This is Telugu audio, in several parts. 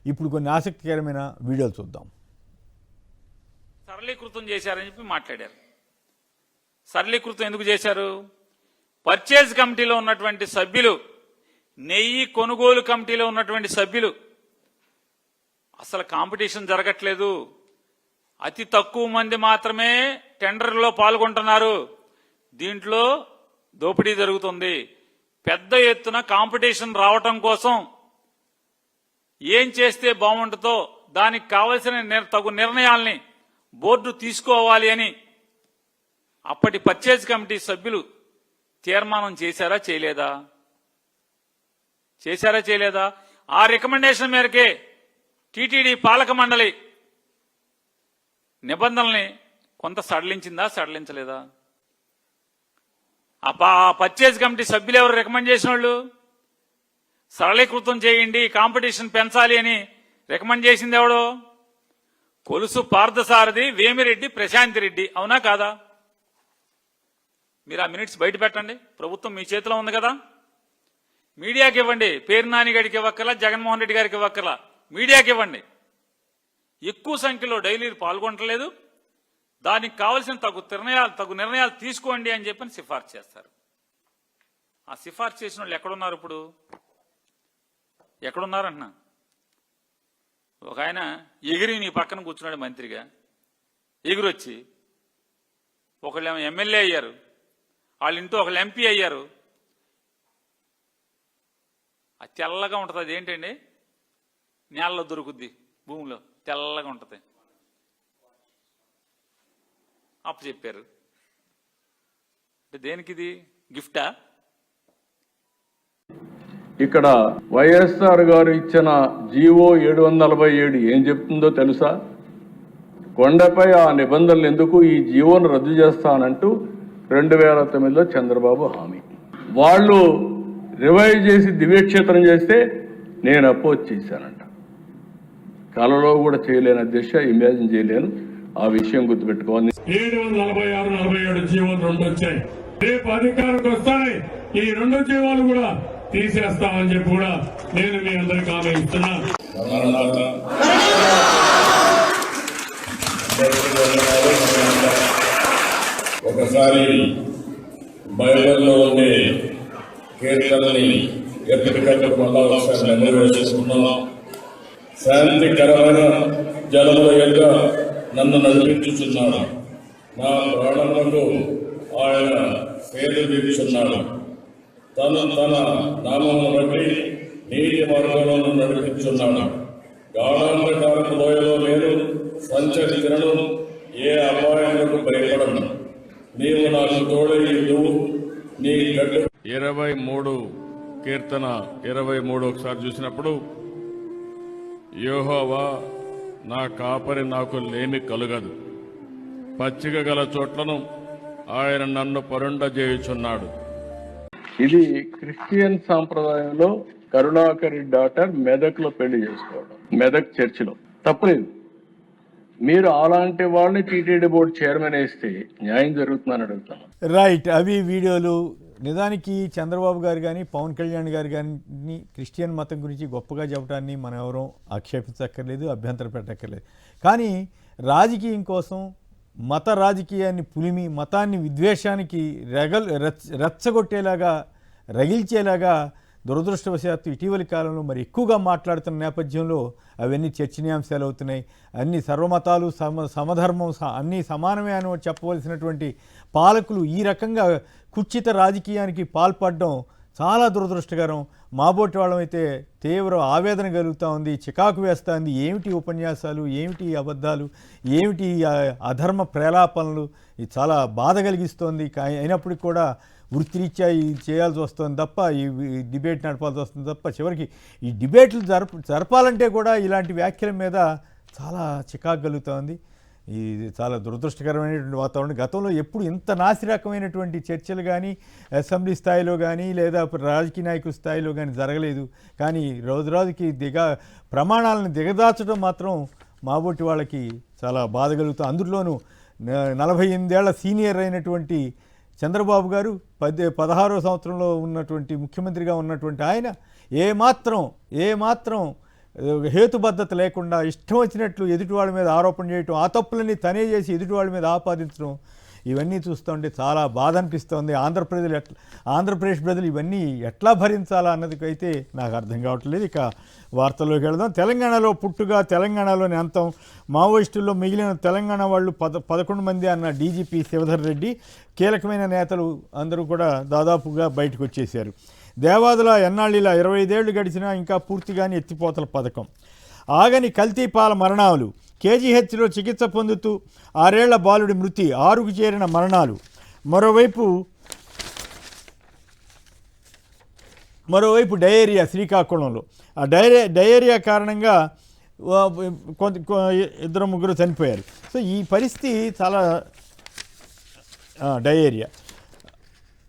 ఇప్పుడు కొన్ని ఆసక్తికరమైన వీడియోలు చూద్దాం. సరళీకృతం చేశారని చెప్పి మాట్లాడారు. సరళీకృతం ఎందుకు చేశారు? పర్చేజ్ కమిటీలో ఉన్నటువంటి సభ్యులు, నెయ్యి కొనుగోలు కమిటీలో ఉన్నటువంటి సభ్యులు అసలు కాంపిటీషన్ జరగట్లేదు, అతి తక్కువ మంది మాత్రమే టెండర్లో పాల్గొంటున్నారు, దీంట్లో దోపిడీ జరుగుతుంది, పెద్ద ఎత్తున కాంపిటీషన్ రావటం కోసం ఏం చేస్తే బాగుంటుందో దానికి కావలసిన తగు నిర్ణయాల్ని బోర్డు తీసుకోవాలి అని అప్పటి పర్చేజ్ కమిటీ సభ్యులు తీర్మానం చేశారా చేయలేదా? చేశారా చేయలేదా? ఆ రికమెండేషన్ మేరకే టీటీడీ పాలక మండలి నిబంధనల్ని కొంత సడలించిందా సడలించలేదా? ఆ పర్చేజ్ కమిటీ సభ్యులు ఎవరు రికమెండ్ చేసిన వాళ్ళు? సరళీకృతం చేయండి, కాంపిటీషన్ పెంచాలి అని రికమెండ్ చేసింది ఎవడో? కొలుసు పార్థసారథి, వేమిరెడ్డి, ప్రశాంత్ రెడ్డి. అవునా కాదా? మీరు ఆ మినిట్స్ బయట పెట్టండి, ప్రభుత్వం మీ చేతిలో ఉంది కదా. మీడియాకి ఇవ్వండి, పేరు నానిగడికి ఇవ్వక్కర్లా, జగన్మోహన్ రెడ్డి గారికి ఇవ్వక్కర్లా, మీడియాకి ఇవ్వండి. ఎక్కువ సంఖ్యలో డైలీలు పాల్గొనట్లేదు, దానికి కావలసిన తగు నిర్ణయాలు తీసుకోండి అని చెప్పని సిఫార్సు చేస్తారు. ఆ సిఫార్సు చేసిన వాళ్ళు ఎక్కడున్నారు? ఇప్పుడు ఎక్కడున్నారన్నా? ఒక ఆయన ఎగిరి నీ పక్కన కూర్చున్నాడు మంత్రిగా, ఎగిరొచ్చి ఒకళ్ళేమో ఎమ్మెల్యే అయ్యారు, వాళ్ళ ఇంట్లో ఒకళ్ళు ఎంపీ అయ్యారు. అది తెల్లగా ఉంటుంది, అది ఏంటండి? నేలలో దొరుకుద్ది, భూమిలో తెల్లగా ఉంటుంది. అప్పు చెప్పారు అంటే దేనికి? ఇది గిఫ్టా? ఇక్కడ వైఎస్ఆర్ గారు ఇచ్చిన జీవో 747 ఏం చెప్తుందో తెలుసా? కొండపై ఆ నిబంధనలు ఎందుకు, ఈ జీవోను రద్దు చేస్తానంటూ 2009లో చంద్రబాబు హామీ. వాళ్ళు రివైజ్ చేసి దివ్యక్షేత్రం చేస్తే నేను అపోజ్ చేశానంట. కలలో కూడా చేయలేని అధ్యక్ష, ఇమాజిన్ చేయలేను. ఆ విషయం గుర్తుపెట్టుకోవాలి. 746, 47 జీవోలు 2 వచ్చాయి. రేపు అధికారికి వస్తాయి, ఈ 2 జీవోలు కూడా తీసేస్తామని చెప్పి కూడా నేను మీ అందరికీ హామీ ఇస్తున్నా. ఒకసారి బైబిల్లో ఉండే కీర్తనని ఎప్పటికప్పుడు మళ్ళా ఒకసారి నెమరు చేసుకున్నాం. శాంతికరమైన జలముల యొక్క నన్ను నడిపించుచున్నాడు, నా ప్రాణములకు ఆయన సేద తీర్చున్నాడు, తన నామమును బట్టి నీతి మార్గంలో నడిపించున్నాడు. గాఢాంధకారపు లోయలో నేను సంచరించినను, ఏ అపాయములకు భయపడను, నీవు నాకు తోడయ్యుండు, నీ గడ్డ. 23 కీర్తన 23 ఒకసారి చూసినప్పుడు, యెహోవా నా కాపరి, నాకు లేమి కలుగదు, పచ్చిక గల చోట్లను ఆయన నన్ను పరుండజేయుచున్నాడు. ఇది క్రిస్టియన్ సాంప్రదాయంలో కరుణాకరి డాటర్ మెదక్లో పెళ్లి చేసుకోవడం, మెదక్ చర్చిలో తప్పలేదు. మీరు అలాంటి వాళ్ళని టీటీడీ బోర్డు చైర్మన్ వేస్తే న్యాయం జరుగుతుందని అడుగుతాను. రైట్, అవి వీడియోలు. నిజానికి చంద్రబాబు గారు కానీ పవన్ కళ్యాణ్ గారు కానీ క్రిస్టియన్ మతం గురించి గొప్పగా చెప్పడాన్ని మనం ఎవరూ ఆక్షేపించక్కర్లేదు, అభ్యంతరం పెట్టక్కర్లేదు. కానీ రాజకీయం కోసం మత రాజకీయాన్ని పులిమి, మతాన్ని విద్వేషానికి రెచ్చగొట్టేలాగా, రగిల్చేలాగా దురదృష్టవశాత్తు ఇటీవలి కాలంలో మరి ఎక్కువగా మాట్లాడుతున్న నేపథ్యంలో అవన్నీ చర్చనీయాంశాలు అవుతున్నాయి. అన్ని సర్వమతాలు సమధర్మం అన్నీ సమానమే అని చెప్పవలసినటువంటి పాలకులు ఈ రకంగా కుచిత రాజకీయానికి పాల్పడడం చాలా దురదృష్టకరం. మాబోటి వాళ్ళమైతే తీవ్ర ఆవేదన కలుగుతూ ఉంది, చికాకు వేస్తూ ఉంది. ఏమిటి ఉపన్యాసాలు, ఏమిటి అబద్ధాలు, ఏమిటి అధర్మ ప్రేలాపనలు, ఇది చాలా బాధ కలిగిస్తోంది. అయినప్పటికీ కూడా వృత్తిరీత్యా ఇది చేయాల్సి వస్తుంది తప్ప, ఈ డిబేట్ నడపాల్సి వస్తుంది తప్ప, చివరికి ఈ డిబేట్లు జరపాలంటే కూడా ఇలాంటి వ్యాఖ్యల మీద చాలా చికాకు కలుగుతోంది. ఇది చాలా దురదృష్టకరమైనటువంటి వాతావరణం. గతంలో ఎప్పుడు ఇంత నాసిరకమైనటువంటి చర్చలు కానీ అసెంబ్లీ స్థాయిలో కానీ లేదా రాజకీయ నాయకుల స్థాయిలో కానీ జరగలేదు. కానీ రోజుకి ప్రమాణాలను దిగదార్చడం మాత్రం మాబోటి వాళ్ళకి చాలా బాధ కలుగుతుంది. అందులోనూ 48 ఏళ్ల సీనియర్ అయినటువంటి చంద్రబాబు గారు 16వ సంవత్సరంలో ఉన్నటువంటి ముఖ్యమంత్రిగా ఉన్నటువంటి ఆయన ఏమాత్రం హేతుబద్ధత లేకుండా ఇష్టం వచ్చినట్లు ఎదుటి వాళ్ళ మీద ఆరోపణ చేయటం, ఆ తప్పులన్నీ తనే చేసి ఎదుటి వాళ్ళ మీద ఆపాదించడం, ఇవన్నీ చూస్తుంటే చాలా బాధ అనిపిస్తోంది. ఆంధ్రప్రదేశ్ ప్రజలు ఇవన్నీ ఎట్లా భరించాలా అన్నదికైతే నాకు అర్థం కావట్లేదు. ఇక వార్తల్లోకి వెళదాం. తెలంగాణలో పుట్టుగా తెలంగాణలోని అంతం, మావోయిస్టుల్లో మిగిలిన తెలంగాణ వాళ్ళు 11 మంది అన్న డీజీపీ శివధర్ రెడ్డి, కీలకమైన నేతలు అందరూ కూడా దాదాపుగా బయటకు వచ్చేశారు. దేవాదుల ఎన్నాళ్ళిలా 25 ఏళ్లు గడిచినా ఇంకా పూర్తిగాని ఎత్తిపోతల పథకం. ఆగని కల్తీపాల మరణాలు, కేజీహెచ్లో చికిత్స పొందుతూ 6 ఏళ్ల బాలుడి మృతి, 6కు చేరిన మరణాలు. మరోవైపు డయేరియా శ్రీకాకుళంలో. ఆ డయేరియా కారణంగా ఇద్దరు ముగ్గురు చనిపోయారు. సో ఈ పరిస్థితి చాలా డయేరియా,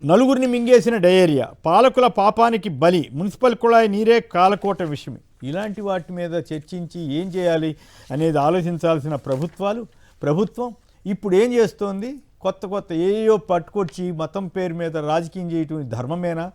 నలుగురిని మింగేసిన డయేరియా, పాలకుల పాపానికి బలి, మున్సిపల్ కుళాయి నీరే కాలకోట విషయం. ఇలాంటి వాటి మీద చర్చించి ఏం చేయాలి అనేది ఆలోచించాల్సిన ప్రభుత్వం ఇప్పుడు ఏం చేస్తోంది? కొత్త ఏయో పట్టుకొచ్చి మతం పేరు మీద రాజకీయం చేయటం ధర్మమేనా?